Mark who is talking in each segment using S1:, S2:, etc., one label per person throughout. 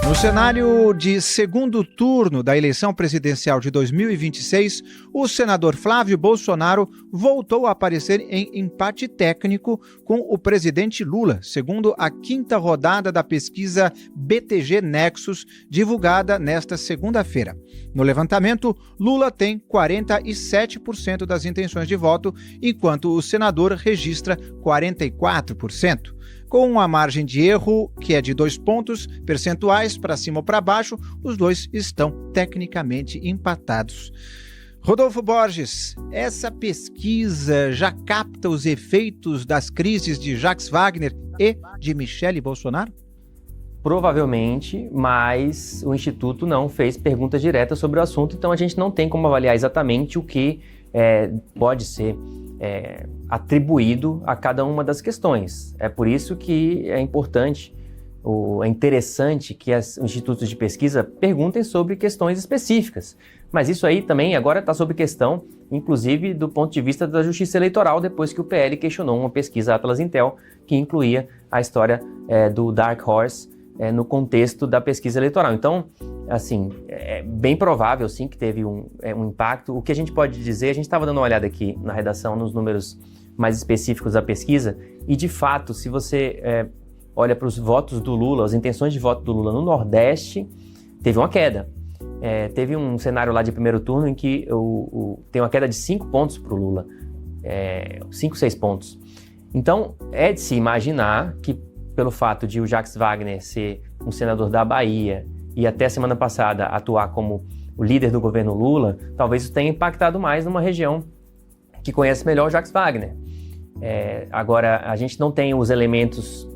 S1: No cenário de segundo turno da eleição presidencial de 2026, o senador Flávio Bolsonaro voltou a aparecer em empate técnico com o presidente Lula, segundo a quinta rodada da pesquisa BTG Nexus, divulgada nesta segunda-feira. No levantamento, Lula tem 47% das intenções de voto, enquanto o senador registra 44%. Com uma margem de erro que é de 2 pontos percentuais para cima ou para baixo, os dois estão tecnicamente empatados. Rodolfo Borges, essa pesquisa já capta os efeitos das crises de Jacques Wagner e de Michele Bolsonaro?
S2: Provavelmente, mas o Instituto não fez perguntas diretas sobre o assunto, então a gente não tem como avaliar exatamente o que pode ser atribuído a cada uma das questões. É por isso que é importante, é interessante que os institutos de pesquisa perguntem sobre questões específicas. Mas isso aí também agora está sob questão, inclusive do ponto de vista da Justiça Eleitoral, depois que o PL questionou uma pesquisa Atlas Intel que incluía a história do Dark Horse no contexto da pesquisa eleitoral. Então, assim, é bem provável, sim, que teve um impacto. O que a gente pode dizer, a gente estava dando uma olhada aqui na redação, nos números mais específicos da pesquisa, e de fato, se você olha para os votos do Lula, as intenções de voto do Lula no Nordeste, teve uma queda. Teve um cenário lá de primeiro turno em que tem uma queda de 5 pontos para o Lula, 5, 6 pontos. Então, é de se imaginar que, pelo fato de o Jacques Wagner ser um senador da Bahia e até semana passada atuar como o líder do governo Lula, talvez isso tenha impactado mais numa região que conhece melhor o Jacques Wagner. Agora, a gente não tem os elementos,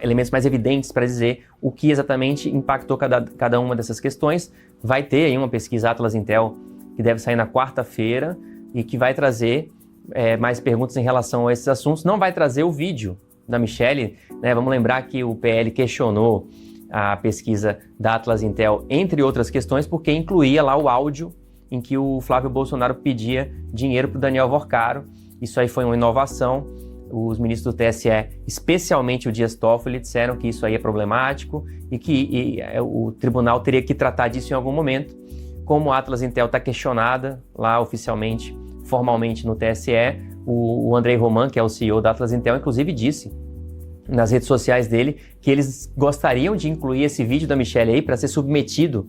S2: elementos mais evidentes para dizer o que exatamente impactou cada uma dessas questões. Vai ter aí uma pesquisa Atlas Intel que deve sair na quarta-feira e que vai trazer mais perguntas em relação a esses assuntos. Não vai trazer o vídeo da Michele, né? Vamos lembrar que o PL questionou a pesquisa da Atlas Intel, entre outras questões, porque incluía lá o áudio em que o Flávio Bolsonaro pedia dinheiro para o Daniel Worcaro. Isso aí foi uma inovação. Os ministros do TSE, especialmente o Dias Toffoli, disseram que isso aí é problemático e que o tribunal teria que tratar disso em algum momento. Como a Atlas Intel está questionada lá oficialmente, formalmente no TSE, o Andrei Roman, que é o CEO da Atlas Intel, inclusive disse nas redes sociais dele que eles gostariam de incluir esse vídeo da Michele aí para ser submetido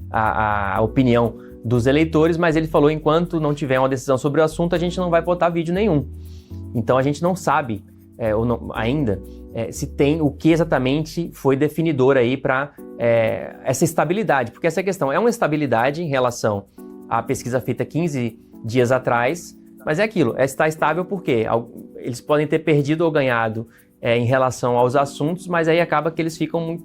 S2: à opinião dos eleitores, mas ele falou, enquanto não tiver uma decisão sobre o assunto, a gente não vai botar vídeo nenhum. Então a gente não sabe ainda se tem o que exatamente foi definidor aí para essa estabilidade, porque essa questão é uma estabilidade em relação à pesquisa feita 15 dias atrás, mas é aquilo, está estável porque eles podem ter perdido ou ganhado em relação aos assuntos, mas aí acaba que eles ficam,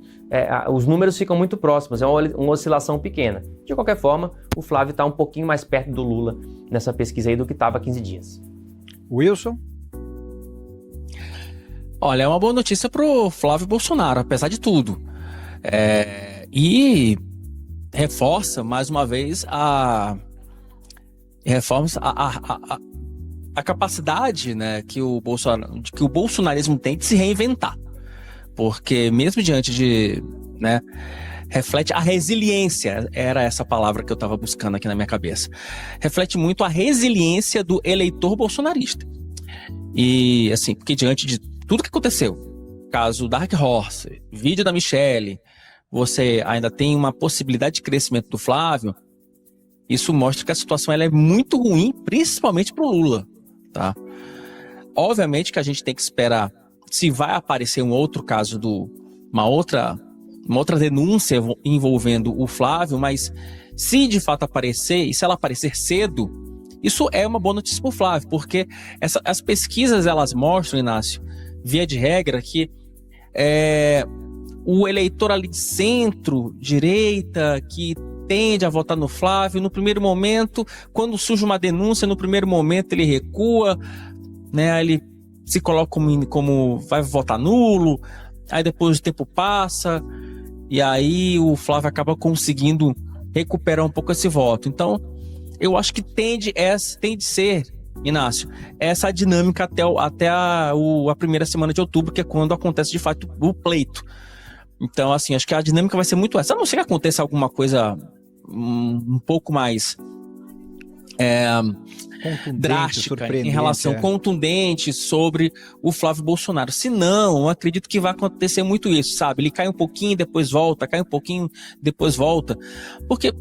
S2: os números ficam muito próximos, é uma oscilação pequena. De qualquer forma, o Flávio está um pouquinho mais perto do Lula nessa pesquisa aí do que estava há 15 dias.
S1: Wilson?
S3: Olha, é uma boa notícia pro Flávio Bolsonaro, apesar de tudo. E reforça, mais uma vez, a capacidade, né, que o bolsonarismo tem de se reinventar. Porque mesmo diante de... né, reflete a resiliência, era essa palavra que eu estava buscando aqui na minha cabeça. Reflete muito a resiliência do eleitor bolsonarista. E, assim, porque diante de tudo que aconteceu, caso Dark Horse, vídeo da Michele, você ainda tem uma possibilidade de crescimento do Flávio, isso mostra que a situação ela é muito ruim, principalmente para o Lula, tá? Obviamente que a gente tem que esperar se vai aparecer um outro caso, uma outra denúncia envolvendo o Flávio, mas se de fato aparecer, e se ela aparecer cedo, isso é uma boa notícia para o Flávio, porque as pesquisas elas mostram, Inácio, via de regra, que o eleitor ali de centro, direita, que tende a votar no Flávio, no primeiro momento, quando surge uma denúncia, no primeiro momento ele recua, né, ele se coloca como vai votar nulo, aí depois o tempo passa, e aí o Flávio acaba conseguindo recuperar um pouco esse voto. Então, eu acho que tende de ser, Inácio, essa dinâmica até a primeira semana de outubro, que é quando acontece de fato o pleito. Então, assim, acho que a dinâmica vai ser muito essa. A não ser que aconteça alguma coisa um pouco mais drástica em relação contundente sobre o Flávio Bolsonaro. Se não, eu acredito que vai acontecer muito isso, sabe? Ele cai um pouquinho, depois volta, cai um pouquinho, depois volta. Porque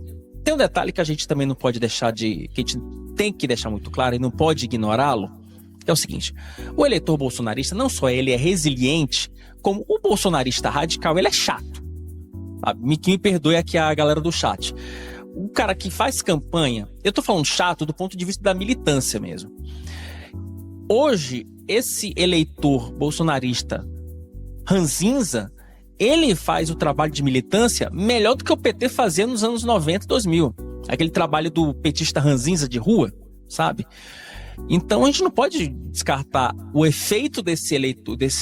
S3: tem um detalhe que a gente também não pode deixar que a gente tem que deixar muito claro e não pode ignorá-lo, que é o seguinte: o eleitor bolsonarista, não só ele é resiliente, como o bolsonarista radical, ele é chato. Sabe? Que me perdoe aqui a galera do chat. O cara que faz campanha, eu tô falando chato do ponto de vista da militância mesmo. Hoje, esse eleitor bolsonarista ranzinza, ele faz o trabalho de militância melhor do que o PT fazia nos anos 90 e 2000. Aquele trabalho do petista ranzinza de rua, sabe? Então a gente não pode descartar o efeito desse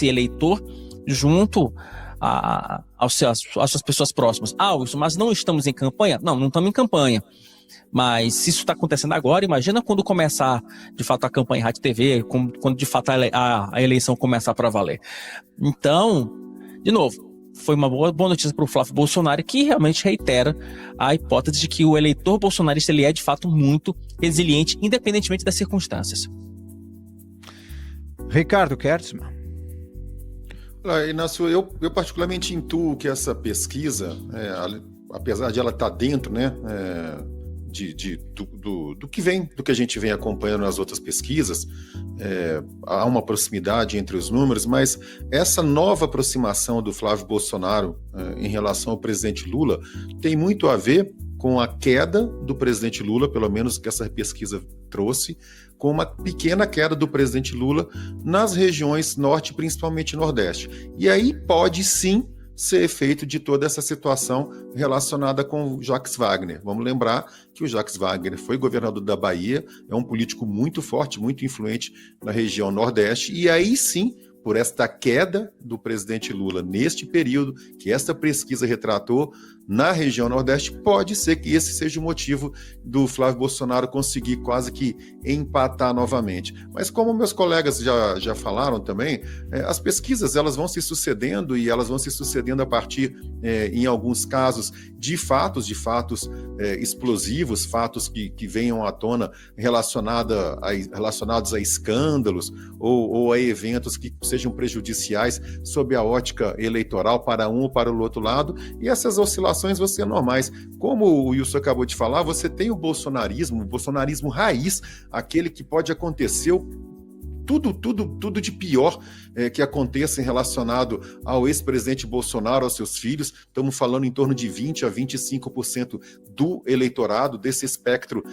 S3: eleitor junto às suas pessoas próximas. Wilson, mas não estamos em campanha? Não estamos em campanha. Mas se isso está acontecendo agora, imagina quando começar de fato a campanha em rádio e TV, quando de fato a eleição começar para valer. Então, de novo, foi uma boa notícia para o Flávio Bolsonaro, que realmente reitera a hipótese de que o eleitor bolsonarista ele é de fato muito resiliente, independentemente das circunstâncias.
S1: Ricardo Kertzmann.
S4: Inácio, eu particularmente intuo que essa pesquisa, apesar de ela estar dentro, né, do que a gente vem acompanhando nas outras pesquisas, há uma proximidade entre os números, mas essa nova aproximação do Flávio Bolsonaro em relação ao presidente Lula tem muito a ver com a queda do presidente Lula, pelo menos que essa pesquisa trouxe, com uma pequena queda do presidente Lula nas regiões norte, principalmente nordeste. E aí pode sim ser efeito de toda essa situação relacionada com o Jacques Wagner. Vamos lembrar que o Jacques Wagner foi governador da Bahia, é um político muito forte, muito influente na região nordeste, e aí sim, por esta queda do presidente Lula neste período que esta pesquisa retratou na região nordeste, pode ser que esse seja o motivo do Flávio Bolsonaro conseguir quase que empatar novamente. Mas como meus colegas já falaram também, as pesquisas elas vão se sucedendo e elas vão se sucedendo a partir, em alguns casos, de fatos explosivos, fatos que venham à tona relacionados a escândalos ou a eventos que sejam prejudiciais sob a ótica eleitoral para um ou para o outro lado, e essas oscilações vão ser normais. Como o Wilson acabou de falar, você tem o bolsonarismo raiz, aquele que pode acontecer tudo de pior que aconteça relacionado ao ex-presidente Bolsonaro, aos seus filhos. Estamos falando em torno de 20% a 25% do eleitorado, desse espectro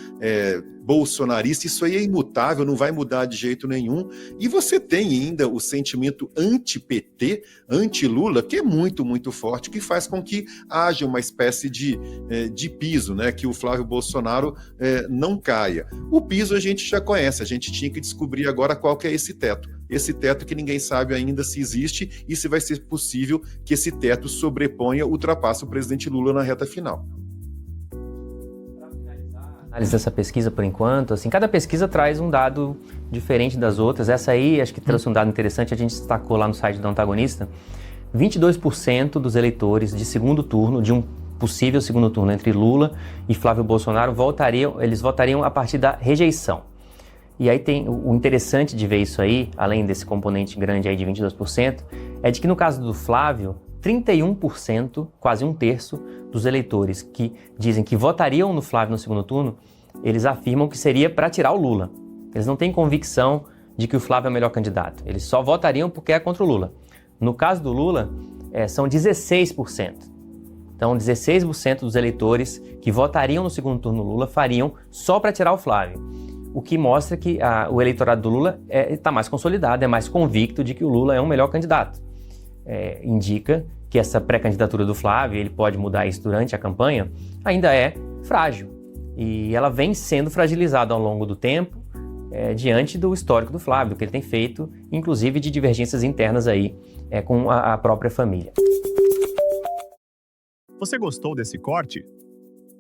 S4: bolsonarista. Isso aí é imutável, não vai mudar de jeito nenhum. E você tem ainda o sentimento anti-PT, anti-Lula, que é muito, muito forte, que faz com que haja uma espécie de piso, né, que o Flávio Bolsonaro não caia. O piso a gente já conhece, a gente tinha que descobrir agora qual que é esse teto que ninguém sabe ainda se existe e se vai ser possível que esse teto ultrapasse o presidente Lula na reta final.
S2: Para finalizar a análise dessa pesquisa, por enquanto, assim, cada pesquisa traz um dado diferente das outras. Essa aí, acho que trouxe um dado interessante, a gente destacou lá no site do Antagonista. 22% dos eleitores de segundo turno, de um possível segundo turno entre Lula e Flávio Bolsonaro, eles votariam a partir da rejeição. E aí tem o interessante de ver isso aí, além desse componente grande aí de 22%, é de que no caso do Flávio, 31%, quase um terço, dos eleitores que dizem que votariam no Flávio no segundo turno, eles afirmam que seria para tirar o Lula. Eles não têm convicção de que o Flávio é o melhor candidato. Eles só votariam porque é contra o Lula. No caso do Lula, são 16%. Então, 16% dos eleitores que votariam no segundo turno Lula fariam só para tirar o Flávio. O que mostra que o eleitorado do Lula está mais consolidado, é mais convicto de que o Lula é um melhor candidato. Indica que essa pré-candidatura do Flávio, ele pode mudar isso durante a campanha, ainda é frágil. E ela vem sendo fragilizada ao longo do tempo, diante do histórico do Flávio, que ele tem feito, inclusive de divergências internas aí com a própria família.
S5: Você gostou desse corte?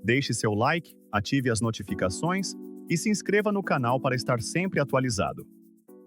S5: Deixe seu like, ative as notificações e se inscreva no canal para estar sempre atualizado.